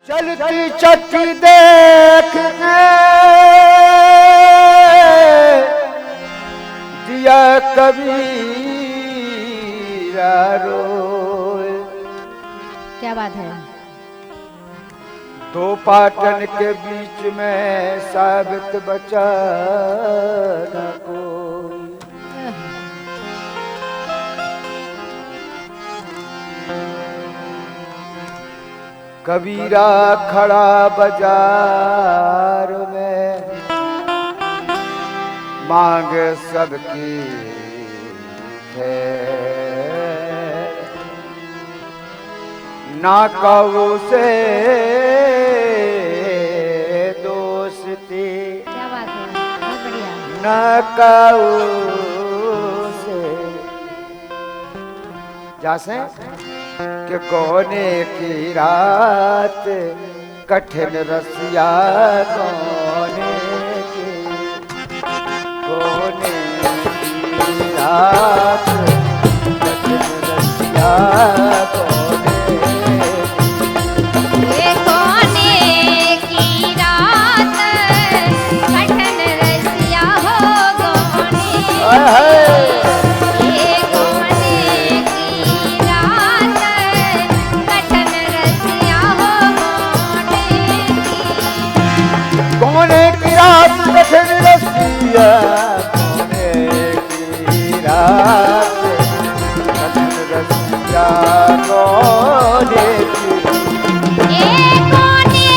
चलती चक्की देख के दिया कबीरा रोए। क्या बात है। दो पाटन के बीच में साबित बचा न कोई। कबीरा खड़ा बाजार में मांग सबकी है, ना कहो से दोस्ती। क्या बात है, बहुत बढ़िया। ना कहो से जैसे कि कोने की रात कठिन रसिया कोने की रात कठिन रसिया कोने ये कोने की रात कठिन रसिया हो कोने। कोने की रात कठिन रसिया कोने की रात कठिन रसिया कोने की। ये कोने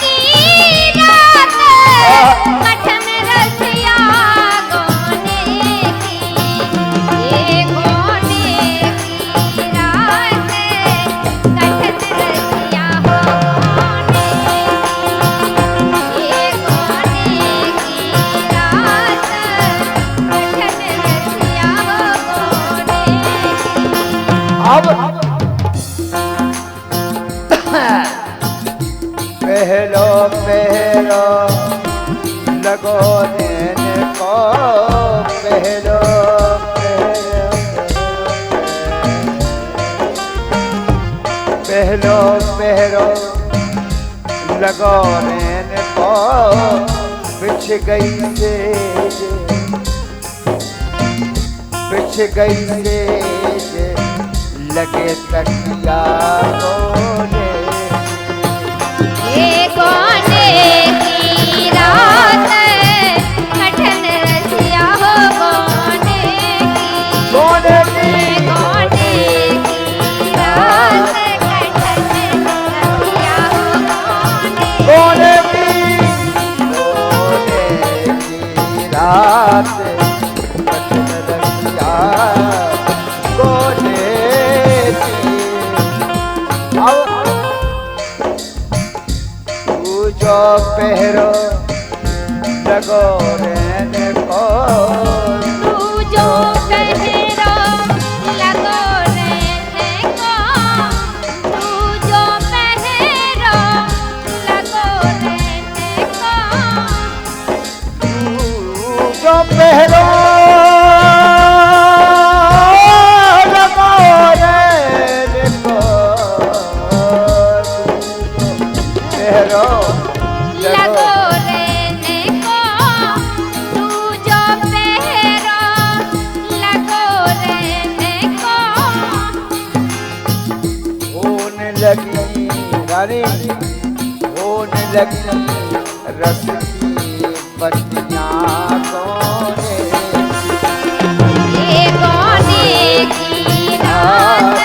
की रात कठिन रसिया कोने की। ये कोने की रात कठिन रसिया हो कोने की। ये कोने की रात कठिन रसिया हो कोने की। अब पहलो पहलो लगो देने को पहलो पहलो पहलो लगो देने को बिछ गई से बिछ गई से लगे तकिया कोने। ये कोने की रात कठिन रसिया हो कोने की। कोने की कोने की रात कठिन रसिया हो कोने कोने की रात कठिन रसिया कोने की। तू जो पहरो लगो रहने को तू जो पहरो लगो रहने को। तू जो पहरो लगो रहने को। तू जो पहरो लगो रहने को। पहरो लगो रहने को। तू जो पहरो लगो रहने को। होने लगी रानी होने लगी रस की बत्तियां कोने। ये कोने की रात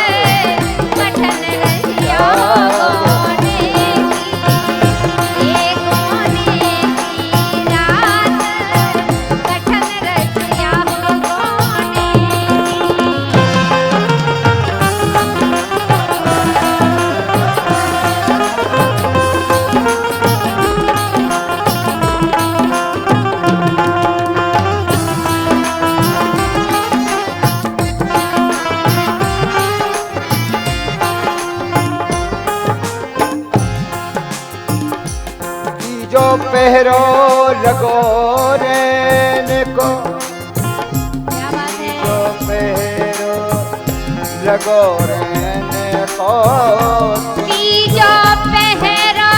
कठिन रसिया हो कोने की। ये कोने की रात कठिन रसिया हो कोने की जो पहरो लगो रहने को। क्या बात है। जो पहरो लगो रहने को। तीजो पहरो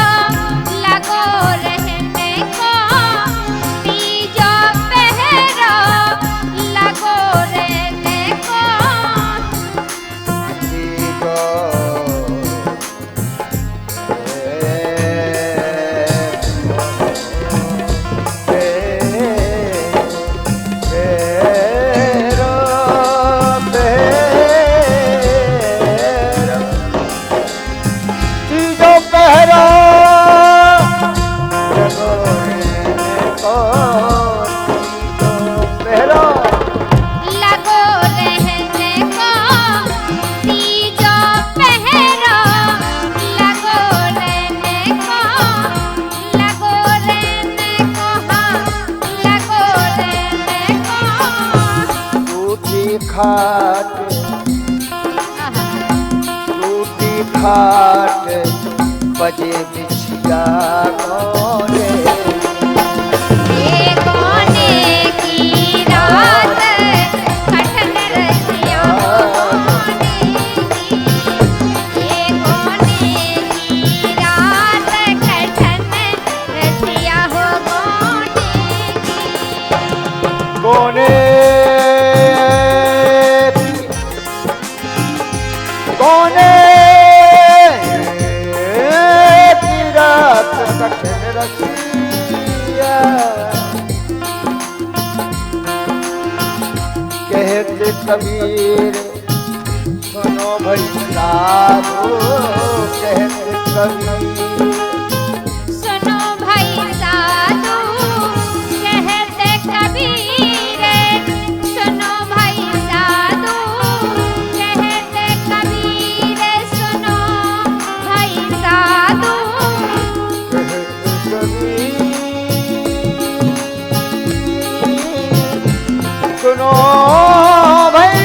खाट आहा, टूटी खाट बजे बिछिया गोरे ये कोने की रात कठिन रसिया कोने की, ये कोने की रात कठिन रसिया हो कोने की। कोने कोने की रात कठिन रसिया कहते कबीर सुनो भाई साधु कहते कबीर सुनो भाई साधु कहते कबीर, सुनो भाई साधु कहते कबीर, सुनो भाई साधु सुनो भाई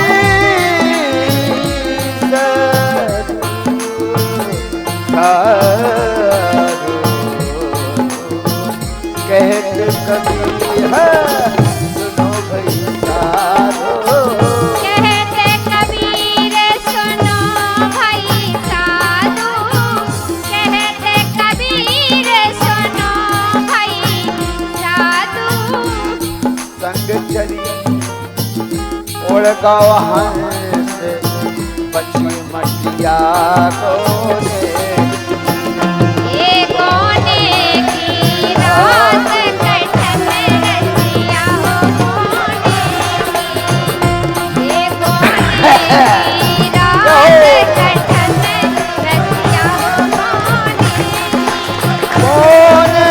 कहते कभी है सुनो भाई साधो कहते कबीर, सुनो भाई साधु कहते कबीर, सुनो भाई साधु। संग चली ओढ़गाव हंस बची मटिया कोने ये कोने की रात कठिन रसिया हो कोने की, ये कोने की रात कठिन रसिया हो कोने की। कोने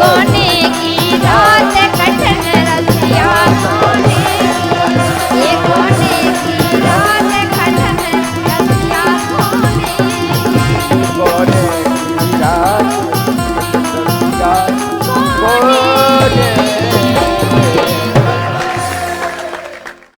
कोने की रात कठिन रसिया कोने की, ये कोने की